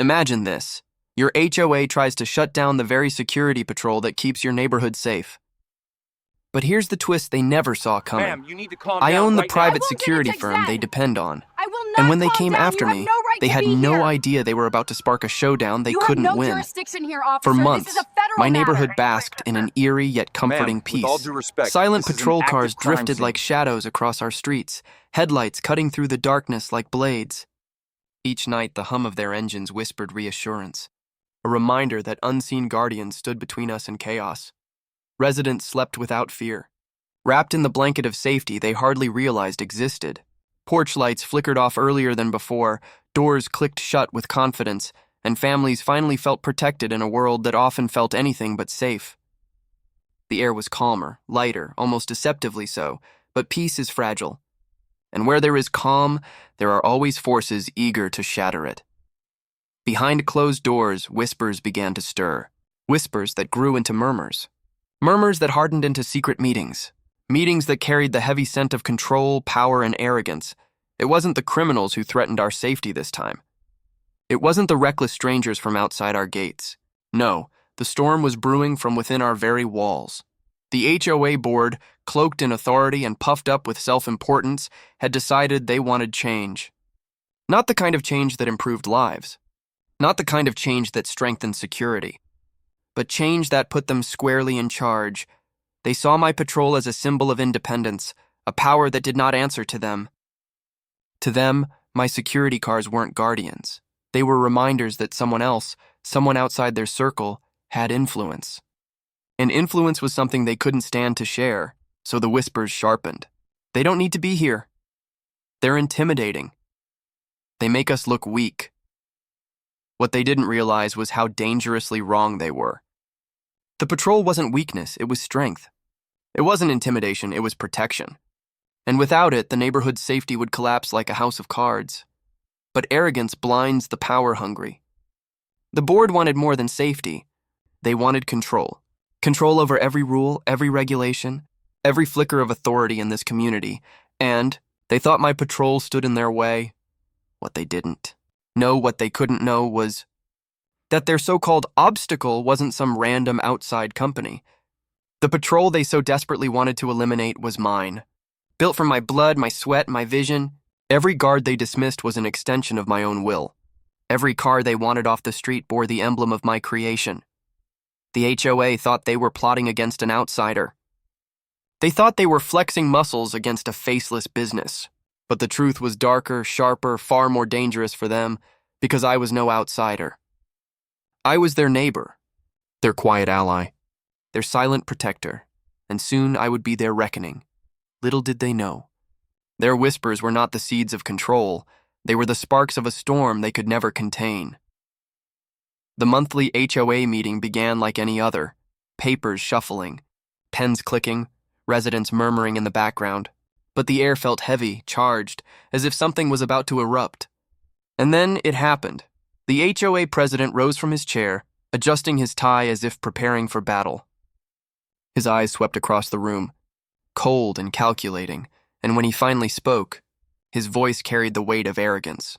Imagine this. Your HOA tries to shut down the very security patrol that keeps your neighborhood safe. But here's the twist they never saw coming. Ma'am, you need to calm I down own the right now. private I won't get security into firm they Zen. depend on. I will not And when they calm came down. after You have me, no right they to had be no here. idea they were about to spark a showdown they You couldn't have no win. jurisdiction here, officer. For This months, is a federal my matter. neighborhood basked in an eerie yet comforting Ma'am, peace. with all due respect, Silent this is an patrol active cars crime drifted scene. like shadows across our streets, headlights cutting through the darkness like blades. Each night, the hum of their engines whispered reassurance, a reminder that unseen guardians stood between us and chaos. Residents slept without fear, wrapped in the blanket of safety they hardly realized existed. Porch lights flickered off earlier than before, doors clicked shut with confidence, and families finally felt protected in a world that often felt anything but safe. The air was calmer, lighter, almost deceptively so, but peace is fragile. And where there is calm, there are always forces eager to shatter it. Behind closed doors, whispers began to stir, whispers that grew into murmurs. Murmurs that hardened into secret meetings. Meetings that carried the heavy scent of control, power, and arrogance. It wasn't the criminals who threatened our safety this time. It wasn't the reckless strangers from outside our gates. No, the storm was brewing from within our very walls. The HOA board, cloaked in authority and puffed up with self-importance, had decided they wanted change. Not the kind of change that improved lives. Not the kind of change that strengthened security. But change that put them squarely in charge. They saw my patrol as a symbol of independence, a power that did not answer to them. To them, my security cars weren't guardians. They were reminders that someone else, someone outside their circle, had influence. And influence was something they couldn't stand to share, so the whispers sharpened. They don't need to be here. They're intimidating. They make us look weak. What they didn't realize was how dangerously wrong they were. The patrol wasn't weakness, it was strength. It wasn't intimidation, it was protection. And without it, the neighborhood's safety would collapse like a house of cards. But arrogance blinds the power-hungry. The board wanted more than safety. They wanted control. Control over every rule, every regulation, every flicker of authority in this community. And they thought my patrol stood in their way. What they didn't know, what they couldn't know, was that their so-called obstacle wasn't some random outside company. The patrol they so desperately wanted to eliminate was mine. Built from my blood, my sweat, my vision, every guard they dismissed was an extension of my own will. Every car they wanted off the street bore the emblem of my creation. The HOA thought they were plotting against an outsider. They thought they were flexing muscles against a faceless business. But the truth was darker, sharper, far more dangerous for them, because I was no outsider. I was their neighbor, their quiet ally, their silent protector, and soon I would be their reckoning. Little did they know. Their whispers were not the seeds of control, they were the sparks of a storm they could never contain. The monthly HOA meeting began like any other, papers shuffling, pens clicking, residents murmuring in the background. But the air felt heavy, charged, as if something was about to erupt. And then it happened. The HOA president rose from his chair, adjusting his tie as if preparing for battle. His eyes swept across the room, cold and calculating, and when he finally spoke, his voice carried the weight of arrogance.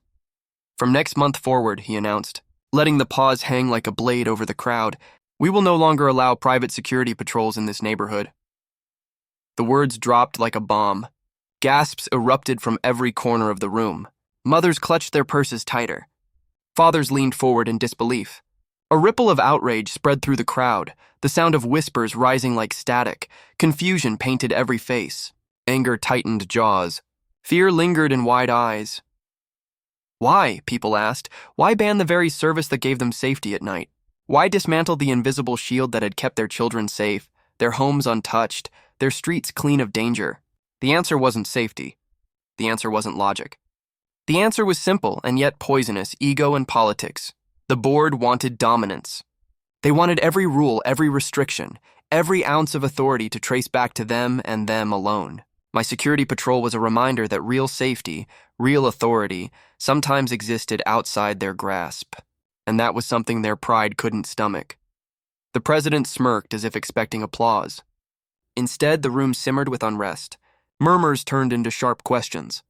From next month forward, he announced, letting the pause hang like a blade over the crowd, we will no longer allow private security patrols in this neighborhood. The words dropped like a bomb. Gasps erupted from every corner of the room. Mothers clutched their purses tighter. Fathers leaned forward in disbelief. A ripple of outrage spread through the crowd, the sound of whispers rising like static. Confusion painted every face. Anger tightened jaws. Fear lingered in wide eyes. Why, people asked, why ban the very service that gave them safety at night? Why dismantle the invisible shield that had kept their children safe, their homes untouched, their streets clean of danger? The answer wasn't safety. The answer wasn't logic. The answer was simple and yet poisonous: ego and politics. The board wanted dominance. They wanted every rule, every restriction, every ounce of authority to trace back to them and them alone. My security patrol was a reminder that real safety, real authority, sometimes existed outside their grasp. And that was something their pride couldn't stomach. The president smirked as if expecting applause. Instead, the room simmered with unrest. Murmurs turned into sharp questions.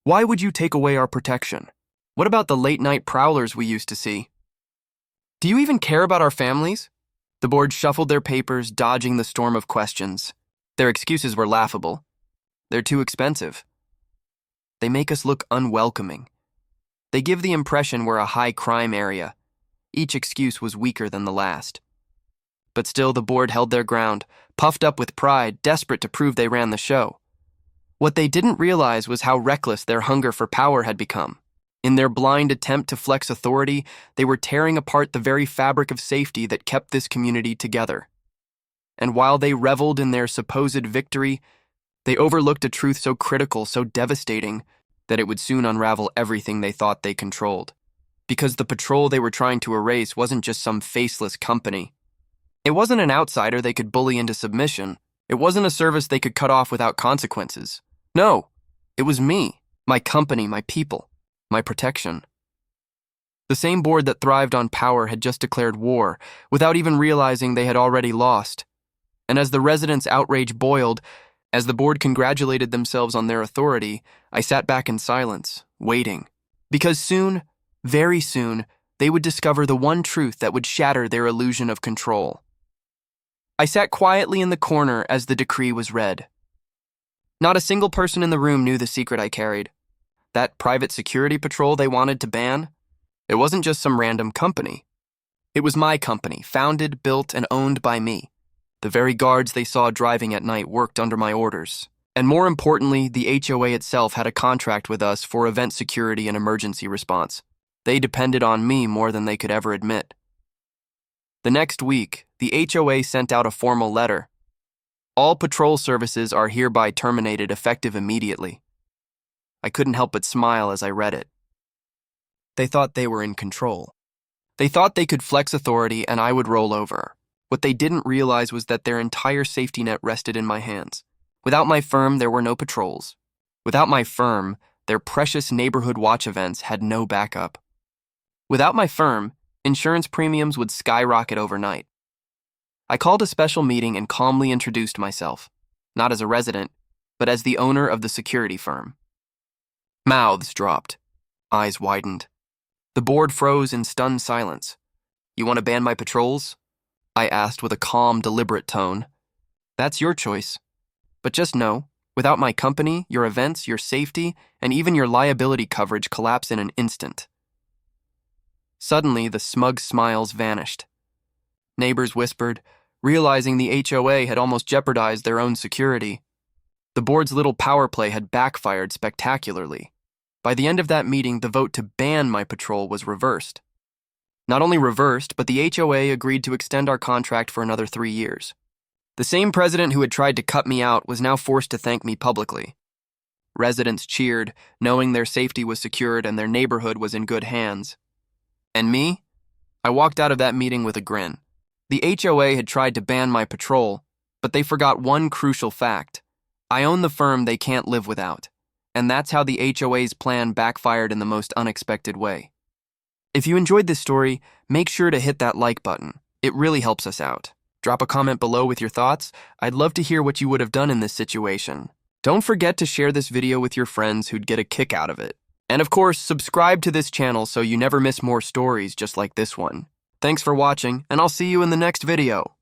Why would you take away our protection? What about the late-night prowlers we used to see? Do you even care about our families? The board shuffled their papers, dodging the storm of questions. Their excuses were laughable. They're too expensive. They make us look unwelcoming. They give the impression we're a high-crime area. Each excuse was weaker than the last. But still, the board held their ground, puffed up with pride, desperate to prove they ran the show. What they didn't realize was how reckless their hunger for power had become. In their blind attempt to flex authority, they were tearing apart the very fabric of safety that kept this community together. And while they reveled in their supposed victory, they overlooked a truth so critical, so devastating, that it would soon unravel everything they thought they controlled. Because the patrol they were trying to erase wasn't just some faceless company. It wasn't an outsider they could bully into submission. It wasn't a service they could cut off without consequences. No, it was me, my company, my people, my protection. The same board that thrived on power had just declared war, without even realizing they had already lost. And as the residents' outrage boiled, as the board congratulated themselves on their authority, I sat back in silence, waiting. Because soon, very soon, they would discover the one truth that would shatter their illusion of control. I sat quietly in the corner as the decree was read. Not a single person in the room knew the secret I carried. That private security patrol they wanted to ban, it wasn't just some random company. It was my company, founded, built, and owned by me. The very guards they saw driving at night worked under my orders. And more importantly, the HOA itself had a contract with us for event security and emergency response. They depended on me more than they could ever admit. The next week, the HOA sent out a formal letter. All patrol services are hereby terminated effective immediately. I couldn't help but smile as I read it. They thought they were in control. They thought they could flex authority and I would roll over. What they didn't realize was that their entire safety net rested in my hands. Without my firm, there were no patrols. Without my firm, their precious neighborhood watch events had no backup. Without my firm, insurance premiums would skyrocket overnight. I called a special meeting and calmly introduced myself, not as a resident, but as the owner of the security firm. Mouths dropped. Eyes widened. The board froze in stunned silence. "You want to ban my patrols?" I asked with a calm, deliberate tone. "That's your choice. But just know, without my company, your events, your safety, and even your liability coverage collapse in an instant." Suddenly, the smug smiles vanished. Neighbors whispered, realizing the HOA had almost jeopardized their own security. The board's little power play had backfired spectacularly. By the end of that meeting, the vote to ban my patrol was reversed. Not only reversed, but the HOA agreed to extend our contract for another 3 years. The same president who had tried to cut me out was now forced to thank me publicly. Residents cheered, knowing their safety was secured and their neighborhood was in good hands. And me? I walked out of that meeting with a grin. The HOA had tried to ban my patrol, but they forgot one crucial fact. I own the firm they can't live without. And that's how the HOA's plan backfired in the most unexpected way. If you enjoyed this story, make sure to hit that like button. It really helps us out. Drop a comment below with your thoughts. I'd love to hear what you would have done in this situation. Don't forget to share this video with your friends who'd get a kick out of it. And of course, subscribe to this channel so you never miss more stories just like this one. Thanks for watching, and I'll see you in the next video.